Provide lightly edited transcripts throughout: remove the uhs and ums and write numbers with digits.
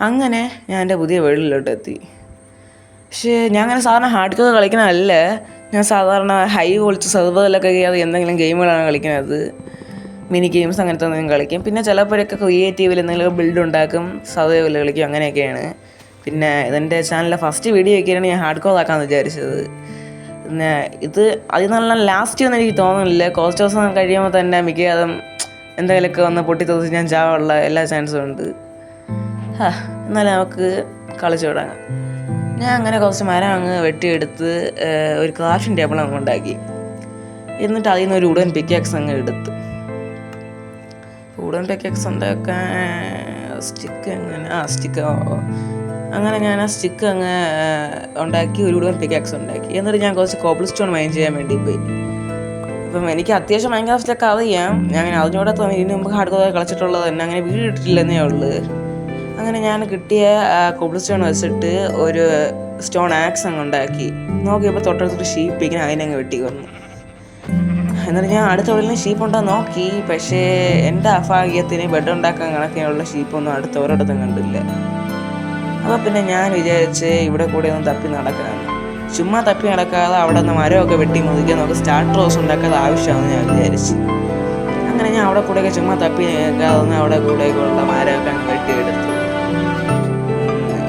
അങ്ങനെ ഞാൻ എൻ്റെ പുതിയ വേൾഡിലോട്ടെത്തി. പക്ഷേ ഞാൻ അങ്ങനെ സാധാരണ ഹാർഡ് കോർ കളിക്കണതല്ല. ഞാൻ സാധാരണ ഹൈ ക്വാളിറ്റി സെർവറിലൊക്കെ കയറി എന്തെങ്കിലും ഗെയിമുകളാണ് കളിക്കുന്നത്. മിനി ഗെയിംസ് അങ്ങനത്തെ എന്തെങ്കിലും കളിക്കും. പിന്നെ ചിലപ്പോഴൊക്കെ ക്രിയേറ്റീവിൽ എന്തെങ്കിലും ബിൽഡ് ഉണ്ടാക്കും, സർവൈവൽ കളിക്കും, അങ്ങനെയൊക്കെയാണ്. പിന്നെ ഇതെൻ്റെ ചാനലിലെ ഫസ്റ്റ് വീഡിയോ ഒക്കെയാണ് ഞാൻ ഹാർഡ് കോർ ആക്കാമെന്ന് വിചാരിച്ചത്. പിന്നെ ഇത് അതിൽ നല്ല ലാസ്റ്റ് ഒന്നും എനിക്ക് തോന്നുന്നില്ല. കുറച്ച് ദിവസം കഴിയുമ്പോൾ തന്നെ മിക്കതും എന്തെങ്കിലുമൊക്കെ വന്ന് പൊട്ടിത്തെറിച്ച് ഞാൻ ചാവാനുള്ള എല്ലാ ചാൻസും ഉണ്ട്. എന്നാലും നമുക്ക് കളിച്ചു തുടങ്ങാം. ഞാൻ അങ്ങനെ കുറച്ച് മരം അങ്ങ് വെട്ടിയെടുത്ത് ഒരു ക്രാഫ്റ്റിംഗ് ടേബിൾ അങ്ങ് ഉണ്ടാക്കി. എന്നിട്ട് അതിൽ നിന്ന് ഒരു വുഡൻ പിക്കാക്സ് അങ്ങ് എടുത്ത് വുഡൻ പിക്കാക്സ് ഉണ്ടാക്കാൻ സ്റ്റിക്ക് അങ്ങനെ ഞാൻ ആ സ്റ്റിക്ക് അങ്ങ് ഉണ്ടാക്കി ഒരു വുഡൻ പിക്കാക്സ് ഉണ്ടാക്കി. എന്നിട്ട് ഞാൻ കുറച്ച് കോബിൾ സ്റ്റോൺ മൈൻ ചെയ്യാൻ വേണ്ടി പോയി. അപ്പം എനിക്ക് അത്യാവശ്യം മൈൻക്രാഫ്റ്റിലൊക്കെ അറിയാം. ഞാൻ അങ്ങനെ അറിഞ്ഞൂടെ തോന്നി. ഇതിന് മുമ്പ് ഹാർഡ് കോർ കളിച്ചിട്ടുള്ളത് തന്നെ, അങ്ങനെ വീഡിയോ ഇട്ടിട്ടില്ലെന്നേ ഉള്ളൂ. അങ്ങനെ ഞാൻ കിട്ടിയ കോബിൾ സ്റ്റോൺ വെച്ചിട്ട് ഒരു സ്റ്റോൺ ആക്സ് അങ്ങ് ഉണ്ടാക്കി. നോക്കിയപ്പോൾ തൊട്ടടുത്തൊരു ഷീപ്പ് ഇങ്ങനെ അതിനങ്ങ് വെട്ടി വന്നു. എന്നിട്ട് ഞാൻ അടുത്ത എവിടെയെങ്കിലും ഷീപ്പ് ഉണ്ടോ നോക്കി. പക്ഷേ എൻ്റെ അഭാഗ്യത്തിന് ബെഡ് ഉണ്ടാക്കാൻ കണക്കിനുള്ള ഷീപ്പൊന്നും അടുത്ത ഒരിടത്തും കണ്ടില്ല. അപ്പോൾ പിന്നെ ഞാൻ വിചാരിച്ച് ഇവിടെ കൂടെ ഒന്ന് തപ്പി നടക്കാമെന്ന്. ചുമ്മാ തപ്പി നടക്കാതെ അവിടെ നിന്ന് മരമൊക്കെ വെട്ടി മുറിക്കാൻ നമുക്ക് സ്റ്റാർട്ടർ ഹൗസ് ഉണ്ടാക്കാതെ ആവശ്യമാണെന്ന് ഞാൻ വിചാരിച്ചു. അങ്ങനെ ഞാൻ അവിടെ കൂടെയൊക്കെ ചുമ്മാ തപ്പി നിൽക്കാതെ അവിടെ കൂടെയൊക്കെയുള്ള മരമൊക്കെ അങ്ങ് വെട്ടിയെടുത്തു.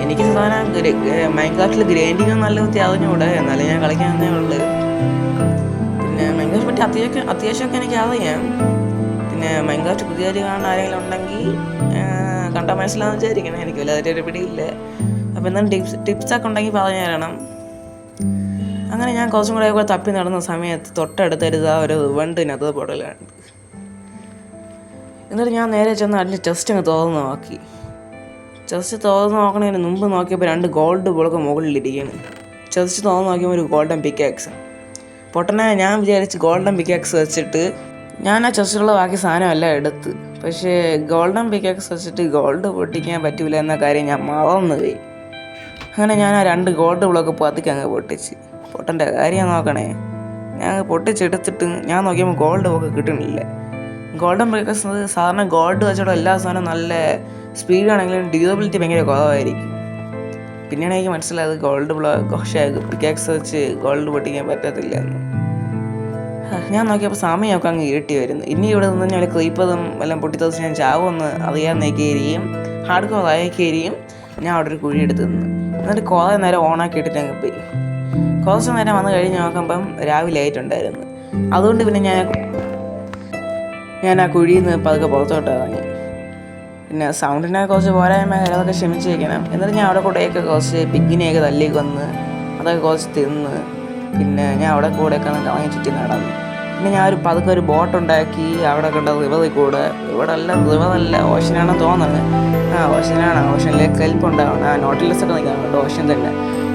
എനിക്ക് സാധാരണ മൈൻക്രാഫ്റ്റിൽ ഗ്രൈൻഡിങ്ങും നല്ല വൃത്തി അറിഞ്ഞുകൂടെ, എന്നാലും ഞാൻ കളിക്കാനേ ഉള്ളു. പിന്നെ മൈൻക്രാഫ്റ്റ് പറ്റി അത്യാവശ്യമൊക്കെ എനിക്ക് അറിയാം. പിന്നെ മൈൻക്രാഫ്റ്റ് പുതിയൊരു കാണുന്ന ആരെങ്കിലും ഉണ്ടെങ്കിൽ കണ്ടാൽ മനസ്സിലാവുന്ന വിചാരിക്കണം. എനിക്ക് വല്ലാതെ ഒരു പിടിയില്ല. അപ്പോൾ എന്തെങ്കിലും ടിപ്സൊക്കെ ഉണ്ടെങ്കിൽ പറഞ്ഞു തരണം. അങ്ങനെ ഞാൻ കുറച്ചും കൂടെ തപ്പി നടന്ന സമയത്ത് തൊട്ടടുത്തരുതാ ഒരു വണ്ടിനകത്ത് പൊടലാണ്. എന്നിട്ട് ഞാൻ നേരെ ചെന്ന് അതിൻ്റെ ചെസ്റ്റ് അങ്ങ് തുറന്ന് നോക്കി. ചെസ്റ്റ് തുറന്ന് നോക്കണതിന് മുമ്പ് നോക്കിയപ്പോൾ 2 ഗോൾഡ് ബ്ലോക്ക് മുകളിലിരിക്കുകയാണ്. ചെസ്റ്റ് തുറന്ന് നോക്കിയപ്പോൾ ഒരു ഗോൾഡൻ പിക്കാക്സ്. പൊട്ടനെ ഞാൻ വിചാരിച്ച് ഗോൾഡൻ പിക്കാക്സ് വെച്ചിട്ട് ഞാൻ ആ ചെസ്റ്റിലുള്ള ബാക്കി സാധനമെല്ലാം എടുത്ത്. പക്ഷേ ഗോൾഡൻ പിക്കാക്സ് വെച്ചിട്ട് ഗോൾഡ് പൊട്ടിക്കാൻ പറ്റില്ല എന്ന കാര്യം ഞാൻ മറന്നു പോയി. അങ്ങനെ ഞാൻ ആ 2 ഗോൾഡ് ബ്ലോക്ക് പതുക്കെ അങ്ങ് പൊട്ടിച്ച്. പൊട്ടൻ്റെ കാര്യം നോക്കണേ. ഞാൻ പൊട്ടിച്ചെടുത്തിട്ട് ഞാൻ നോക്കിയപ്പോൾ ഗോൾഡ് ബ്ലോക്ക് കിട്ടണില്ല. ഗോൾഡൻ പിക്കാക്സ് സാധാരണ ഗോൾഡ് വെച്ചോടെ എല്ലാ സാധനവും നല്ല സ്പീഡാണെങ്കിലും ഡ്യൂറബിലിറ്റി ഭയങ്കര കുറവായിരിക്കും. പിന്നെയാണ് എനിക്ക് മനസ്സിലായത് ഗോൾഡ് ബ്ലോക്ക് പക്ഷേ പിക്കാക്സ് വെച്ച് ഗോൾഡ് പൊട്ടിക്കാൻ പറ്റത്തില്ല എന്ന്. ഞാൻ നോക്കിയപ്പോൾ സമയമൊക്കെ അങ്ങ് ഇരുട്ടി വരുന്നു. ഇനി ഇവിടെ നിന്ന് ഞാൻ ക്രീപ്പതും എല്ലാം പൊട്ടിത്തെറിച്ച് ഞാൻ ചാവുമെന്ന് അറിയാൻ നോക്കിയിരിക്കും. ഹാർഡ് കോർ ആക്കിയിരിക്കും. ഞാൻ അവിടെ ഒരു കുഴി എടുത്ത് നിന്ന്. എന്നിട്ട് കുറേ നേരം ഓണാക്കി ഇട്ടിട്ട് അങ്ങ് പോയി. കുറച്ച് നേരം വന്ന് കഴിഞ്ഞ് നോക്കുമ്പം രാവിലെ ആയിട്ടുണ്ടായിരുന്നു. അതുകൊണ്ട് പിന്നെ ഞാൻ ആ കുഴിയിൽ നിന്ന് പതുക്കെ പുറത്തോട്ട് ഇറങ്ങി. പിന്നെ സൗണ്ടിനെ കുറച്ച് പോരായ്മ അതൊക്കെ ക്ഷമിച്ച് വയ്ക്കണം. എന്നിട്ട് ഞാൻ അവിടെ കൂടെയൊക്കെ കുറച്ച് പിഗ്ഗിനെയൊക്കെ തല്ലി കൊന്ന് അതൊക്കെ കുറച്ച് തിന്ന് പിന്നെ ഞാൻ അവിടെ കൂടെയൊക്കെ കറങ്ങി ചുറ്റി നടന്നു. പിന്നെ ഞാൻ പതുക്കെ ഒരു ബോട്ടുണ്ടാക്കി അവിടെ കണ്ട റിവറിൽ കൂടെ. റിവറല്ല ഓഷനാണെന്ന് തോന്നുന്നത്. ഓഷനാണ്. ഓഷനിലേക്ക് ഹെൽപ്പ് ഉണ്ടാവണം. നോട്ടിലെസ് ഒക്കെ നിൽക്കാൻ ഓഷൻ തന്നെ.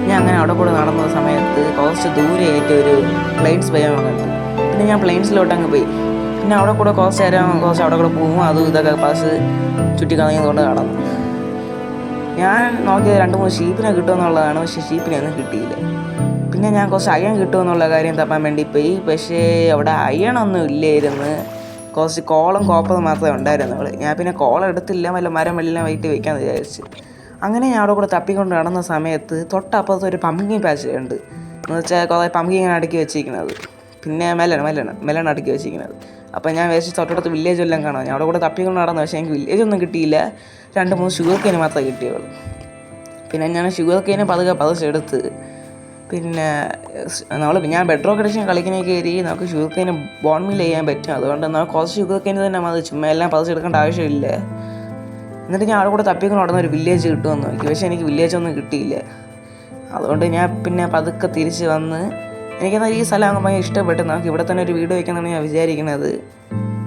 ഞാൻ അങ്ങനെ അവിടെ കൂടെ നടന്ന സമയത്ത് കുറച്ച് ദൂരെയായിട്ട് ഒരു പ്ലെയിൻസ് ബയോ കണ്ടു. പിന്നെ ഞാൻ പ്ലെയിൻസിലോട്ട് അങ്ങ് പോയി. പിന്നെ അവിടെ കൂടെ കുറച്ച് നേരം അവിടെ കൂടെ പോകും. അതും ഇതൊക്കെ പാസ് ചുറ്റി കളഞ്ഞതുകൊണ്ട് നടന്നു. ഞാൻ നോക്കിയത് 2-3 ഷീപ്പിനെ കിട്ടുമെന്നുള്ളതാണ്. പക്ഷേ ഷീപ്പിനെ ഒന്നും കിട്ടിയില്ല. പിന്നെ ഞാൻ കുറച്ച് അയൺ കിട്ടുമെന്നുള്ള കാര്യം തപ്പാൻ വേണ്ടി പോയി. പക്ഷേ അവിടെ അയണൊന്നും ഇല്ലായിരുന്നു. കുറച്ച് കോളും കോപ്പറും മാത്രമേ ഉണ്ടായിരുന്നുള്ളൂ. ഞാൻ പിന്നെ കോളം എടുത്തില്ല. വല്ല മരം എല്ലാം വൈകിട്ട് വയ്ക്കാമെന്ന് വിചാരിച്ചു. അങ്ങനെ ഞാൻ അവിടെ കൂടെ തപ്പിക്കൊണ്ട് നടന്ന സമയത്ത് തൊട്ടപ്പുറത്ത് ഒരു പംകിൻ പാച്ച് ഉണ്ട്. എന്ന് വെച്ചാൽ കുറേ പംകിൻ ഇങ്ങനെ അടുക്കി വെച്ചിരിക്കുന്നത്. പിന്നെ മെലൺ അടുക്കി വെച്ചിരിക്കുന്നത്. അപ്പോൾ ഞാൻ വിചാരിച്ച് തൊട്ടടുത്ത് വില്ലേജ് എല്ലാം കാണാം. ഞാൻ അവിടെ കൂടെ തപ്പിക്കൊണ്ട് നടന്നു. പക്ഷേ എനിക്ക് വില്ലേജൊന്നും കിട്ടിയില്ല. 2-3 ഷുഗർ കെയിന് മാത്രമേ കിട്ടിയുള്ളൂ. പിന്നെ ഞാൻ ഷുഗർ കെയിന് പതിച്ചെടുത്ത്. പിന്നെ ഞാൻ ബെഡ്റോക്ക് എഡിഷൻ കളിക്കുന്നതൊക്കെ നമുക്ക് ഷുഗർ കെയിന് ബോൺ മീൽ ചെയ്യാൻ പറ്റും. അതുകൊണ്ട് നമുക്ക് കുറച്ച് ഷുഗർ കെയിന് തന്നെ മതി. ചുമ്മാ എല്ലാം പതിച്ചെടുക്കേണ്ട ആവശ്യമില്ല. എന്നിട്ട് ഞാൻ അവിടെ കൂടെ തപ്പിക്കൊണ്ട് നടന്ന ഒരു വില്ലേജ് കിട്ടുമെന്ന് നോക്കി. പക്ഷേ എനിക്ക് വില്ലേജൊന്നും കിട്ടിയില്ല. അതുകൊണ്ട് ഞാൻ പിന്നെ പതുക്കെ തിരിച്ച് വന്ന് എനിക്കെന്നാൽ ഈ സ്ഥലം അങ്ങ് ഭയങ്കര ഇഷ്ടപ്പെട്ടു. നമുക്ക് ഇവിടെ തന്നെ ഒരു വീട് വയ്ക്കണമെന്നാണ് ഞാൻ വിചാരിക്കുന്നത്.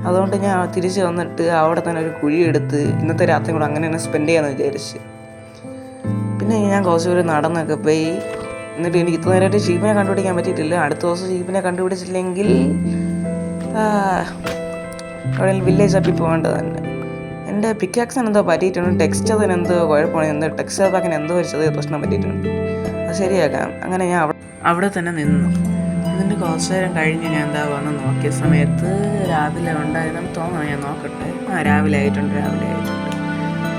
അതുകൊണ്ട് ഞാൻ തിരിച്ച് വന്നിട്ട് അവിടെ തന്നെ ഒരു കുഴി എടുത്ത് ഇന്നത്തെ രാത്രി കൂടെ അങ്ങനെ തന്നെ സ്പെൻഡ് ചെയ്യാമെന്ന് വിചാരിച്ച്. പിന്നെ ഞാൻ കുറച്ച് പേര് നടന്നൊക്കെ പോയി. എന്നിട്ട് എനിക്ക് ഇത്ര നേരമായിട്ട് ഷീപ്പിനെ കണ്ടുപിടിക്കാൻ പറ്റിയിട്ടില്ല. അടുത്ത ദിവസം ഷീപ്പിനെ കണ്ടുപിടിച്ചില്ലെങ്കിൽ അവിടെ വില്ലേജ് തപ്പി പോകേണ്ടത് തന്നെ. എൻ്റെ പിക്കാക്സിന് എന്തോ പറ്റിയിട്ടുണ്ട്. ടെക്സ്ചറിന് എന്തോ കുഴപ്പമാണ്. ടെക്സ്ചർ പാക്കിന് എന്തോ ഒരു ചെറിയ പ്രശ്നം പറ്റിയിട്ടുണ്ട്. അത് ശരിയാക്കാം. അങ്ങനെ ഞാൻ അവിടെ തന്നെ നിന്നു. എന്നിട്ട് കുറച്ച് നേരം കഴിഞ്ഞ് ഞാൻ വന്ന് നോക്കിയ സമയത്ത് രാവിലെ ഉണ്ടായിരുന്നു തോന്നണം. ഞാൻ നോക്കട്ടെ. രാവിലെ ആയിട്ടുണ്ട്.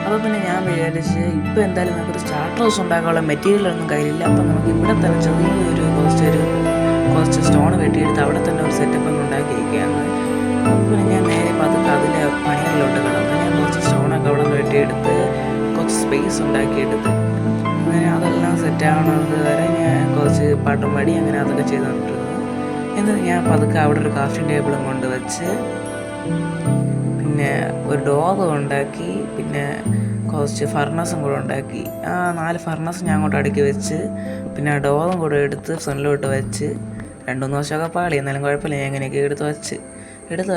അപ്പോൾ പിന്നെ ഞാൻ വിചാരിച്ച് ഇപ്പോൾ എന്തായാലും നമുക്കൊരു സ്റ്റാർട്ടർ ഹൗസ് ഉണ്ടാക്കാനുള്ള മെറ്റീരിയലൊന്നും കയ്യിലില്ല. അപ്പോൾ നമുക്ക് ഇവിടെ തന്നെ ചെറിയൊരു കുറച്ച് സ്റ്റോൺ വെട്ടിയെടുത്ത് അവിടെ തന്നെ ഒരു സെറ്റപ്പ് അങ്ങ് ഉണ്ടാക്കിയിരിക്കുകയാണ്. അപ്പോൾ പിന്നെ ഞാൻ നേരെ പതുക്കെ അതിലെ പണികളിലോട്ട് കിടന്നു. ഞാൻ കുറച്ച് സ്റ്റോണൊക്കെ അവിടെ നിന്ന് വെട്ടിയെടുത്ത് കുറച്ച് സ്പേസ് ഉണ്ടാക്കിയെടുത്ത് അങ്ങനെ അതെല്ലാം സെറ്റാവണത് വരെ ഞാൻ കുറച്ച് പാട്ടും പാടി അങ്ങനെ അതൊക്കെ ചെയ്തുകൊണ്ടിരുന്നു. എന്നിട്ട് ഞാൻ പതുക്കെ അവിടെ ഒരു ക്രാഫ്റ്റിംഗ് ടേബിളും കൊണ്ട് വെച്ച് പിന്നെ ഒരു ഡോറ് ഉണ്ടാക്കി, പിന്നെ കുറച്ച് ഫർണസും കൂടെ ഉണ്ടാക്കി. 4 ഫർണസ് ഞാൻ അങ്ങോട്ട് അടുക്കി വെച്ച് പിന്നെ ആ ഡോറും കൂടെ എടുത്ത് ഫ്രണ്ടിലോട്ട് വെച്ച് 2-3 വർഷമൊക്കെ പാടി, എന്നാലും കുഴപ്പമില്ല. ഞാൻ ഇങ്ങനെയൊക്കെ എടുത്ത്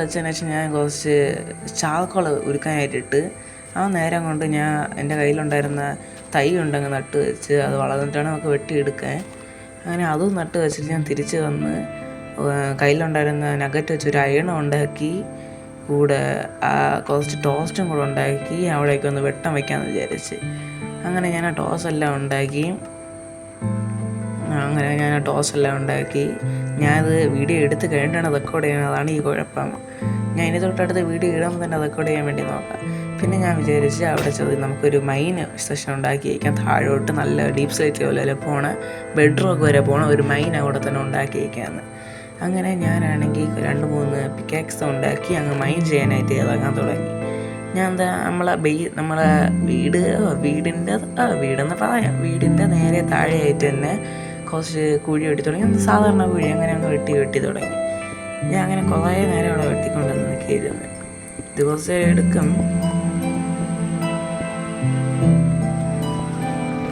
വെച്ചതിന് ശേഷം ഞാൻ കുറച്ച് ചാർക്കോൾ ഉരുക്കാനായിട്ടിട്ട് നേരം കൊണ്ട് ഞാൻ എൻ്റെ കയ്യിലുണ്ടായിരുന്ന തൈ ഉണ്ടെങ്കിൽ നട്ട് വെച്ച് അത് വളർന്നിട്ടാണ് നമുക്ക് വെട്ടിയെടുക്കാൻ. അങ്ങനെ അതും നട്ട് വെച്ചിട്ട് ഞാൻ തിരിച്ച് വന്ന് കയ്യിലുണ്ടായിരുന്ന നഗറ്റ് വെച്ച് ഒരു അയണം ഉണ്ടാക്കി, കൂടെ കുറച്ച് ടോസ്റ്റും കൂടെ ഉണ്ടാക്കി അവിടേക്ക് ഒന്ന് വെട്ടം വയ്ക്കാമെന്ന് വിചാരിച്ച്. അങ്ങനെ ഞാൻ ആ ടോസ് എല്ലാം ഉണ്ടാക്കി. ഞാനത് വീഡിയോ എടുത്ത് കഴിഞ്ഞിട്ടാണ് റെക്കോർഡ് ചെയ്യുന്നത്. അതാണ് ഈ കുഴപ്പം. ഞാൻ ഇനി തൊട്ടടുത്ത് വീഡിയോ ഇടുമ്പോൾ തന്നെ റെക്കോർഡ് ചെയ്യാൻ വേണ്ടി നോക്കാം. പിന്നെ ഞാൻ വിചാരിച്ച് അവിടെ നമുക്കൊരു മൈൻ സെഷൻ ഉണ്ടാക്കി വയ്ക്കാം. താഴോട്ട് നല്ല ഡീപ്പ് സ്ലൈറ്റ് പോലെ പോണ ബെഡ്റൂമൊക്കെ വരെ പോണ ഒരു മൈൻ അവിടെ തന്നെ ഉണ്ടാക്കി വയ്ക്കാമെന്ന്. അങ്ങനെ ഞാനാണെങ്കിൽ 2-3 പിക്കാക്സ് ഉണ്ടാക്കി അങ്ങ് മൈൻ ചെയ്യാനായിട്ട് ഇറങ്ങാൻ തുടങ്ങി. ഞാൻ എന്താ നമ്മളെ വീടിൻ്റെ നേരെ താഴെയായിട്ട് തന്നെ കുറച്ച് കുഴി വെട്ടി തുടങ്ങി. സാധാരണ കുഴി അങ്ങനെ അങ്ങ് വെട്ടി തുടങ്ങി. ഞാൻ അങ്ങനെ കുറേ നേരം അവിടെ വെട്ടിക്കൊണ്ടുവന്ന് നിൽക്കിയിരുന്നു. ഇത് കുറച്ച് നേരം എടുക്കും.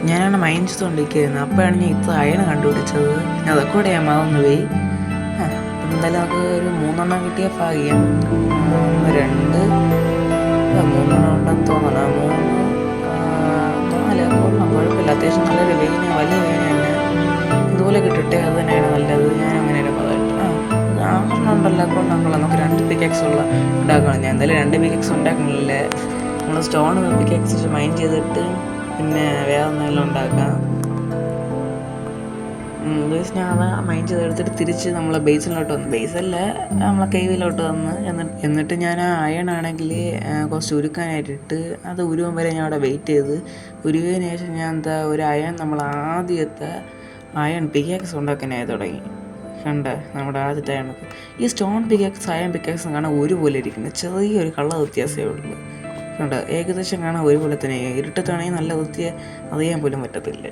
ഞാനാണ് മൈൻ ചെയ്തുകൊണ്ടിരിക്കുന്നത്. അപ്പോഴാണ് ഞാൻ ഇത്ര അയണ് കണ്ടുപിടിച്ചത്. ഞാൻ അതൊക്കെ ഞാൻ മറന്നുപോയി. എന്തായാലും നമുക്ക് ഒരു 3 കിട്ടിയ ഭാഗ്യം. 2 3 ഉണ്ടെന്ന് തോന്നണം. 4 കുഴപ്പമില്ല. അത്യാവശ്യം നല്ലൊരു വലിയ വെയിന് തന്നെ ഇതുപോലെ കിട്ടട്ടെ. അത് തന്നെയാണ് നല്ലത്. ഞാൻ അങ്ങനെയാണ് പറഞ്ഞിട്ട് 6 ഉണ്ടല്ലോ. കൊള്ളാം. നമുക്ക് 2 പിക്കാക്സ് ഉണ്ടാക്കണം. ഞാൻ എന്തായാലും 2 പിക്കാക്സ് ഉണ്ടാക്കണില്ലേ. നമ്മൾ സ്റ്റോൺ പിക്കാക്സ് മൈൻ ചെയ്തിട്ട് പിന്നെ വേറെ എന്തെങ്കിലും ഉണ്ടാക്കാം. ഞാൻ അത് മൈൻ ചെയ്തെടുത്തിട്ട് തിരിച്ച് നമ്മളെ ബേസിലോട്ട് വന്നു. ബേസല്ല, നമ്മളെ കേവിലോട്ട് വന്ന് എന്നിട്ട് ഞാൻ ആ അയണാണെങ്കിൽ കുറച്ച് ഉരുക്കാനായിട്ടിട്ട് അത് ഉരുവം വരെ ഞാൻ അവിടെ വെയിറ്റ് ചെയ്ത് ഉരുവിന് ശേഷം ഞാൻ ഒരു അയൺ നമ്മൾ ആദ്യത്തെ അയൺ പിക്കാക്സ് ഉണ്ടാക്കാനായി തുടങ്ങി. നമ്മുടെ ആദ്യത്തെ അയണക്ക് ഈ സ്റ്റോൺ പിക്കാക്സ് അയൺ പിക്കാക്സും കാണാൻ ഒരുപോലെ ഇരിക്കുന്നത്. ചെറിയൊരു കളർ വ്യത്യാസമേ ഉള്ളൂ. ഏകദേശം കാണാൻ ഒരുപോലെ തന്നെ. ഇരുട്ടത്താണെങ്കിൽ നല്ല വൃത്തിയെ അറിയാൻ പോലും പറ്റത്തില്ല.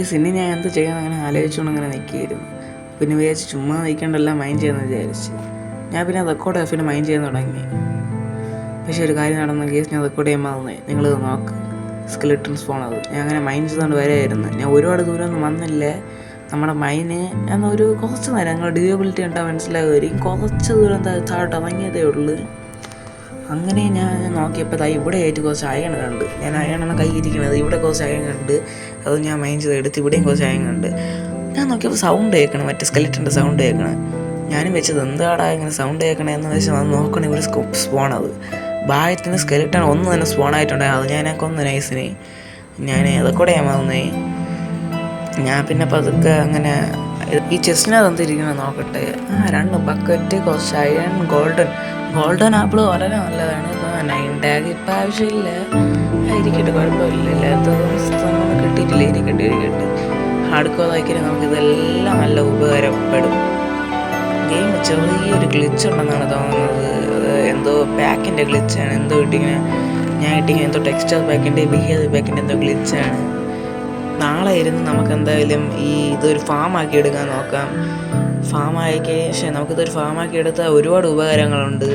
സിനി ഞാൻ എന്ത് ചെയ്യാൻ അങ്ങനെ ആലോചിച്ചുകൊണ്ട് അങ്ങനെ നിൽക്കുകയായിരുന്നു. പിന്നെ വിചാരിച്ച് ചുമ്മാ നിൽക്കേണ്ടല്ല മൈൻഡ് ചെയ്യാമെന്ന് വിചാരിച്ച് ഞാൻ പിന്നെ റെക്കോർഡ് എഫിന് മൈൻഡ് ചെയ്യാൻ തുടങ്ങി. പക്ഷേ ഒരു കാര്യം നടന്ന കേസ് ഞാൻ റെക്കോർഡ് ചെയ്യാൻ മറന്നേ. നിങ്ങളിത് നോക്ക്, സ്കെലിട്ടൺസ് പോണത് ഞാൻ അങ്ങനെ മൈൻഡ് ചെയ്തുകൊണ്ട് വരെയായിരുന്നു. ഞാൻ ഒരുപാട് ദൂരമൊന്നും വന്നില്ല. നമ്മുടെ മൈന് എന്നൊരു കുറച്ച് നേരം ഞങ്ങൾ ഡ്യൂറബിലിറ്റി ഉണ്ടാകാൻ മനസ്സിലാകുമായിരിക്കും. കുറച്ച് ദൂരം താഴോട്ട് ഇറങ്ങിയതേ ഉള്ളൂ. അങ്ങനെ ഞാൻ നോക്കിയപ്പോൾ ഇവിടെ ആയിട്ട് കുറച്ച് അയൺ കണ്ട്. ഞാൻ അയണാണ് കൈയിരിക്കുന്നത്. ഇവിടെ കുറച്ച് അയൺ കണ്ട്. അത് ഞാൻ മൈൻഡ് ചെയ്ത് എടുത്ത് ഇവിടെയും കുറച്ച് അയൺ കണ്ട്. ഞാൻ നോക്കിയപ്പോൾ സൗണ്ട് കേൾക്കണം, മറ്റേ സ്കെലിറ്റൻ്റെ സൗണ്ട് കേൾക്കണം. ഞാനും വെച്ചത് എന്താടാ ഇങ്ങനെ സൗണ്ട് കേൾക്കണമെന്ന് വെച്ചാൽ അത് നോക്കണം. ഇവിടെ സ്പോണത് ഭാഗത്തിന് സ്കെലിറ്റൺ ഒന്ന് തന്നെ സ്പോണായിട്ടുണ്ട്. അത് ഞാൻ കൊന്നു നൈസിന്. ഞാൻ അതൊക്കെ ഞാൻ മറന്നേ. ഞാൻ പിന്നെ പതുക്കെ അങ്ങനെ ഈ ചെസ്റ്റിനകത്ത് എന്തിരിക്കണം നോക്കട്ടെ. 2 ബക്കറ്റ്, കുറച്ച് അയൺ, ഗോൾഡൻ ആപ്പിൾ വളരെ നല്ലതാണ്. ഇപ്പോൾ 9 ടാഗ് ഇപ്പം ആവശ്യമില്ല. ഇരിക്കട്ടെ, കുഴപ്പമില്ല. ഇല്ലാത്തതൊന്നും കിട്ടിയിട്ടില്ല. ഇരിക്കട്ടെ. ഹാർഡ് കോർ ആക്കിയാൽ നമുക്കിതെല്ലാം നല്ല ഉപകാരപ്പെടും. ഗെയിം ചെറിയൊരു ഗ്ലിച്ച് ഉണ്ടെന്നാണ് തോന്നുന്നത്. എന്തോ പാക്കിൻ്റെ ഗ്ലിച്ചാണ്. ഞാൻ ഇട്ടിങ്ങനെ എന്തോ ടെക്സ്ചർ പാക്കിൻ്റെ ബിഹേവിയർ പാക്കിൻ്റെ എന്തോ ഗ്ലിച്ചാണ്. നാളെ ഇരുന്ന് നമുക്ക് എന്തായാലും ഇതൊരു ഫാമാക്കി എടുക്കാൻ നോക്കാം. ഫാമാക്കിയ ശേഷം നമുക്കിതൊരു ഫാമാക്കി എടുത്താൽ ഒരുപാട് ഉപകാരങ്ങളുണ്ട്.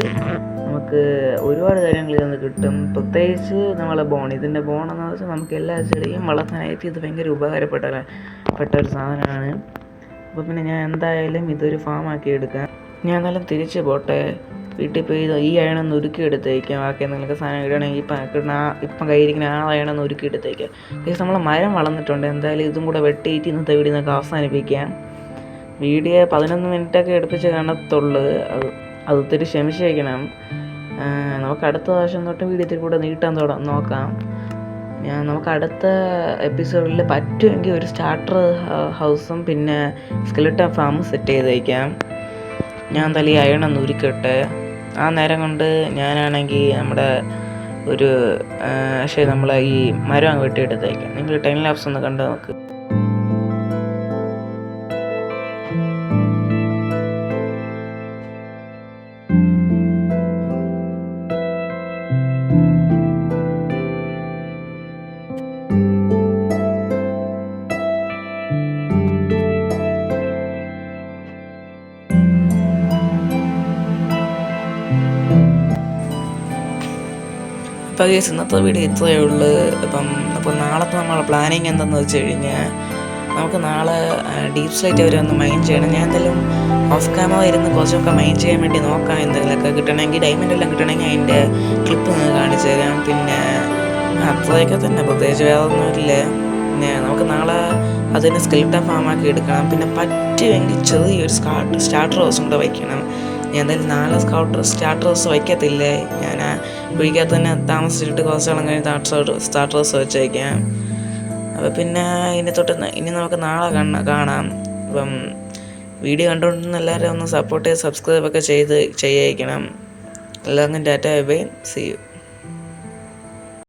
നമുക്ക് ഒരുപാട് കാര്യങ്ങൾ ഇതൊന്ന് കിട്ടും. പ്രത്യേകിച്ച് നമ്മളെ ഇതിൻ്റെ ബോണെന്ന് വെച്ചാൽ നമുക്ക് എല്ലാ ചെടിയും വളർത്താനായിട്ട് ഇത് ഭയങ്കര ഉപകാരപ്പെട്ട ഒരു സാധനമാണ്. അപ്പോൾ പിന്നെ ഞാൻ എന്തായാലും ഇതൊരു ഫാമാക്കി എടുക്കാം. ഞാൻ എന്തായാലും തിരിച്ച് പോട്ടെ. വീട്ടിൽ പോയി ഈ അയണൊന്ന് ഉരുക്കി എടുത്തേക്കാം. ബാക്കി എന്തെങ്കിലുമൊക്കെ സാധനം ഇടണമെങ്കിൽ ഇപ്പം കയ്യിരിക്കുന്ന അയണൊന്ന് ഉരുക്കി എടുത്തേക്കാം. പക്ഷേ നമ്മൾ മരം വളർന്നിട്ടുണ്ട്. എന്തായാലും ഇതും കൂടെ വെട്ടിയിട്ട് ഇന്നത്തെ വീഡിയോ നമുക്ക് അവസാനിപ്പിക്കാം. വീഡിയോ 11 മിനിറ്റൊക്കെ എടുപ്പിച്ച് കാണത്തുള്ളൂ. അത് ഒത്തിരി ക്ഷമിച്ച് വയ്ക്കണം. നമുക്ക് അടുത്ത പ്രാവശ്യം തൊട്ട് വീഡിയോ ഇത്തിരി കൂടെ നീട്ടാൻ നോക്കാം. നമുക്ക് അടുത്ത എപ്പിസോഡിൽ പറ്റുമെങ്കിൽ ഒരു സ്റ്റാർട്ടർ ഹൗസും പിന്നെ സ്കെലിട്ടൺ ഫാമും സെറ്റ് ചെയ്ത് വയ്ക്കാം. ഞാൻ എന്തായാലും ഈ അയണൊന്ന് ഉരുക്കട്ടെ. ആ നേരം കൊണ്ട് ഞാനാണെങ്കിൽ നമ്മുടെ ഒരു നമ്മളെ ഈ മരം അങ്ങ് വെട്ടിയെടുത്തേക്കാം. നിങ്ങൾ ടൈം ലാപ്സ് ഒന്ന് കണ്ടു നോക്ക്. അപ്പോൾ ഗൈസ് ഇന്നത്തെ വീഡിയോ ഇത്രയേ ഉള്ളൂ. അപ്പോൾ നാളത്തെ നമ്മളെ പ്ലാനിങ് എന്തെന്ന് വെച്ച് കഴിഞ്ഞാൽ നമുക്ക് നാളെ ഡീപ് സ്ലൈറ്റ് അവർ ഒന്ന് മൈൻഡ് ചെയ്യണം. ഞാൻ എന്തായാലും ഓഫ് ക്യാമറ ഇരുന്ന് കുറച്ചൊക്കെ മൈൻഡ് ചെയ്യാൻ വേണ്ടി നോക്കാം. എന്തെങ്കിലുമൊക്കെ കിട്ടണമെങ്കിൽ ഡയമണ്ട് എല്ലാം കിട്ടണമെങ്കിൽ അതിൻ്റെ ക്ലിപ്പ് നിങ്ങൾക്ക് കാണിച്ചു തരാം. പിന്നെ അത്രയൊക്കെ തന്നെ, പ്രത്യേകിച്ച് വേറെ ഒന്നുമില്ല. പിന്നെ നമുക്ക് നാളെ അതിനെ സ്കെൽട്ടൺ ഫാമാക്കി എടുക്കണം. പിന്നെ പറ്റുമെങ്കിൽ ചെറിയൊരു സ്റ്റാർട്ടർ ഹൗസും കൂടെ വയ്ക്കണം. ഞാൻ എന്തായാലും നാളെ സ്റ്റാർട്ടർ ഹൗസ് വയ്ക്കത്തില്ലേ, ഞാൻ കുഴിക്കകത്ത് തന്നെ താമസിച്ചിട്ട് കുറച്ച് നാളും കഴിഞ്ഞ് സ്റ്റാർട്ടർ ഹൗസ് വെച്ചേക്കാം. അപ്പോൾ പിന്നെ ഇനി നമുക്ക് നാളെ കാണാം. അപ്പം വീഡിയോ കണ്ടുകൊണ്ടിരുന്ന എല്ലാവരും ഒന്ന് സപ്പോർട്ട് ചെയ്ത് സബ്സ്ക്രൈബൊക്കെ ചെയ്യണം. എല്ലാവർക്കും ടാറ്റ ബൈ, സീ യു.